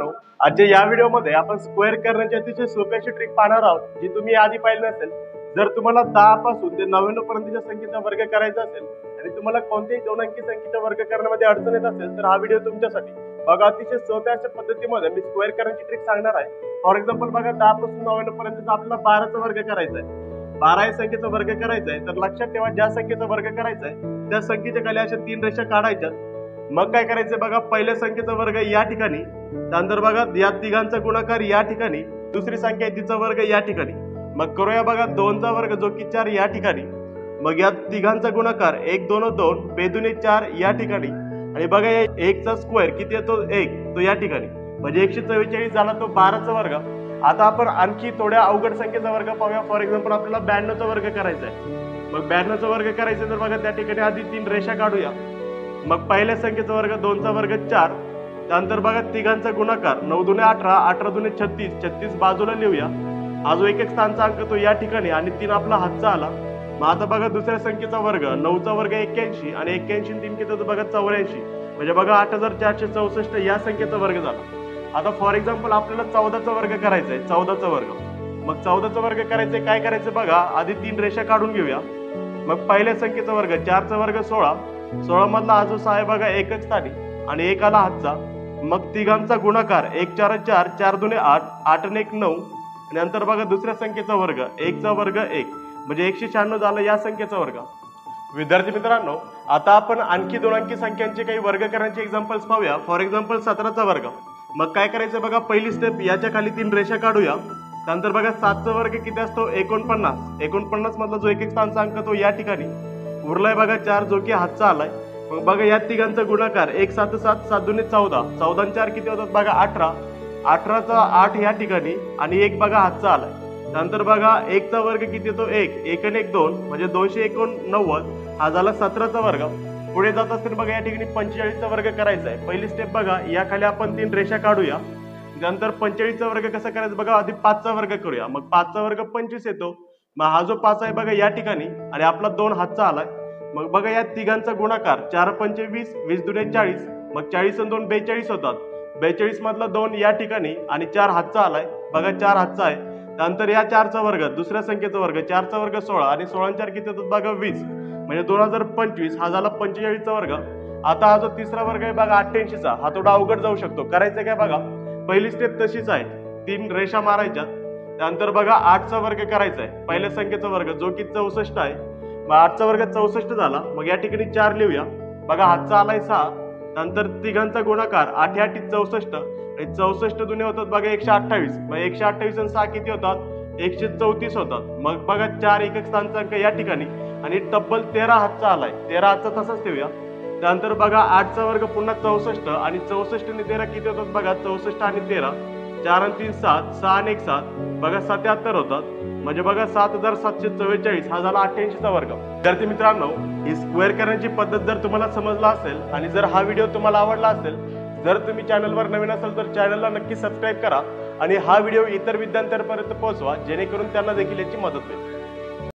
आजच्या या व्हिडिओमध्ये आपण स्क्वेअर करण्याची अतिशय सोपी अशी ट्रिक पाहणार आहोत जी तुम्ही आधी पाहिली नसेल। जर तुम्हाला 10 पासून ते 99 पर्यंतच्या संख्येचा वर्ग करायचा असेल आणि तुम्हाला कोणत्याही दोन अंकी संख्येचा वर्ग करण्यामध्ये अडचण येत असेल तर हा व्हिडिओ तुमच्यासाठी। बघा, अतिशय सोप्या अशा पद्धतीमध्ये मी स्क्वेअर करण्याची ट्रिक सांगणार आहे। फॉर एक्झाम्पल बघा, 10 पासून 99 पर्यंत आपल्याला 12चा वर्ग करायचा आहे। 12 या संख्येचा वर्ग करायचा आहे तर लक्षात ठेवा, ज्या संख्येचा वर्ग करायचा आहे त्या संख्येच्या खाली अशा 3 रेषा काढायच्या। मग काय करायचं बघा, पहिल्या संख्येचा वर्ग या ठिकाणी, त्यानंतर बघा या तिघांचा गुणाकार या ठिकाणी, दुसरी संख्या आहे तिचा वर्ग या ठिकाणी। मग करूया बघा 2 चा वर्ग जो की 4 या ठिकाणी, मग या तिघांचा गुणाकार 1 2 2 बेदुने 4 या ठिकाणी, आणि बघा या 1 चा स्क्वेअर किती येतो 1 तो या ठिकाणी, म्हणजे 144 झाला तो 12चा वर्ग। आता आपण आणखी थोड्या अवघड संख्येचा वर्ग पाहूया। फॉर एक्झाम्पल आपल्याला 92चा वर्ग करायचा आहे। मग 92चा वर्ग करायचा तर बघा त्या ठिकाणी आधी 3 रेषा काढूया। मग पहिल्या संख्येचा वर्ग 2 चा वर्ग 4, त्यानंतर बघा तिघांचा गुणाकार 9 दुने 18 18 दुने 36 36 बाजूला लिहूया। हा जो एक स्थानचा अंक तो या ठिकाणी आणि 3 आपला हातचा आला। मग आता बघा दुसऱ्या संख्येचा वर्ग 9 चा वर्ग 81 आणि 81 3 किती बघा 84, म्हणजे बघा 8464 या संख्येचा वर्ग झाला। आता फॉर एक्झाम्पल आपल्याला 14चा वर्ग करायचा आहे, 14चा वर्ग। मग 14चा वर्ग करायचा काय करायचं बघा, आधी 3 रेषा काढून घेऊया। मग पहिल्या संख्येचा वर्ग 4चा वर्ग 16 16 मधला हा जो 6 आहे बघा एकच स्थानी आणि 1 आला हातचा। मग तिघांचा गुणाकार 1 4 4 4 दुने 8 8 आणि 1 9, आणि नंतर बघा दुसऱ्या संख्येचा वर्ग 1 चा वर्ग 1 म्हणजे 196 झालं या संख्येचा वर्ग। विद्यार्थी मित्रांनो, आता आपण आणखी दोन अंकी संख्यांचे काही वर्ग करण्याचे एक्झाम्पल्स पाहूया। फॉर एक्झाम्पल 17चा वर्ग। मग काय करायचं बघा, पहिली स्टेप याच्या खाली 3 रेषा काढूया। त्यानंतर बघा 7चा वर्ग किती असतो 49 49 मधला जो एक स्थानचा अंक तो या ठिकाणी उरलाय बघा 4 जो की हातचा आलाय। मग बघा या तिघांचा गुणाकार 1 7 7 7 दुने 14 14 आणि 4 किती होतात बघा 18 18चा 8 या ठिकाणी आणि 1 बघा हातचा आलाय। त्यानंतर बघा 1 चा वर्ग किती येतो 1 1 आणि 1 2 म्हणजे 289, हा झाला 17चा वर्ग। पुढे जात असताना बघा या ठिकाणी 45चा वर्ग करायचा आहे। पहिली स्टेप बघा, या खाली आपण 3 रेषा काढूया। त्यानंतर 45चा वर्ग कसा करायचा बघा, आधी 5चा वर्ग करूया। मग 5चा वर्ग 25 येतो। मग हा जो 5 आहे बघा या ठिकाणी आणि आपला 2 हातचा आलाय। मग बघा या तिघांचा गुणाकार 4 5 20 20 दुने 40, मग 40 आणि 2 42 होतात। 42 मधला 2 या ठिकाणी आणि 4 हातचा आलाय बघा 4 हातचा आहे। त्यानंतर या 4चा वर्ग दुसऱ्या संख्येचा वर्ग 4चा वर्ग 16 आणि 16 आणि 4 किती होतात बघा 20, म्हणजे 2025 हा झाला 45चा वर्ग। आता हा जो तिसरा वर्ग आहे बघा 88चा, हा थोडा अवघड जाऊ शकतो। करायचं काय बघा, पहिली स्टेप तशीच आहे, 3 रेषा मारायच्यात। त्यानंतर बघा 8चा वर्ग करायचा आहे। पहिल्या संख्येचा वर्ग जो की 64 आहे। मग 8चा वर्ग 64 झाला। मग या ठिकाणी 4 लिहूया। बघा हातचा आलाय 6, नंतर तिघांचा गुणाकार 8 8 64 आणि 64 दुने होतात बघा 128, मग 128 आणि 6 किती होतात 134 होतात। मग बघा 4 एकक स्थानचा अंक या ठिकाणी आणि तब्बल 13 हातचा आलाय। 13 हातचा तसाच ठेवूया। त्यानंतर बघा 8चा वर्ग पुन्हा 64 आणि 64 आणि 13 किती होतात बघा 64 आणि 13, 4 आणि 3 7 6 आणि 1 7 बघा 77 होतात, म्हणजे बघा 7744 हा झाला 88चा वर्ग। विद्यार्थी मित्रांनो, ही स्क्वेअर करण्याची पद्धत जर तुम्हाला समजला असेल आणि जर हा व्हिडिओ तुम्हाला आवडला असेल, जर तुम्ही चॅनलवर नवीन असाल तर चॅनलला नक्की सबस्क्राईब करा आणि हा व्हिडिओ इतर विद्यार्थ्यांपर्यंत पोहोचवा जेणेकरून त्यांना देखील याची मदत होईल।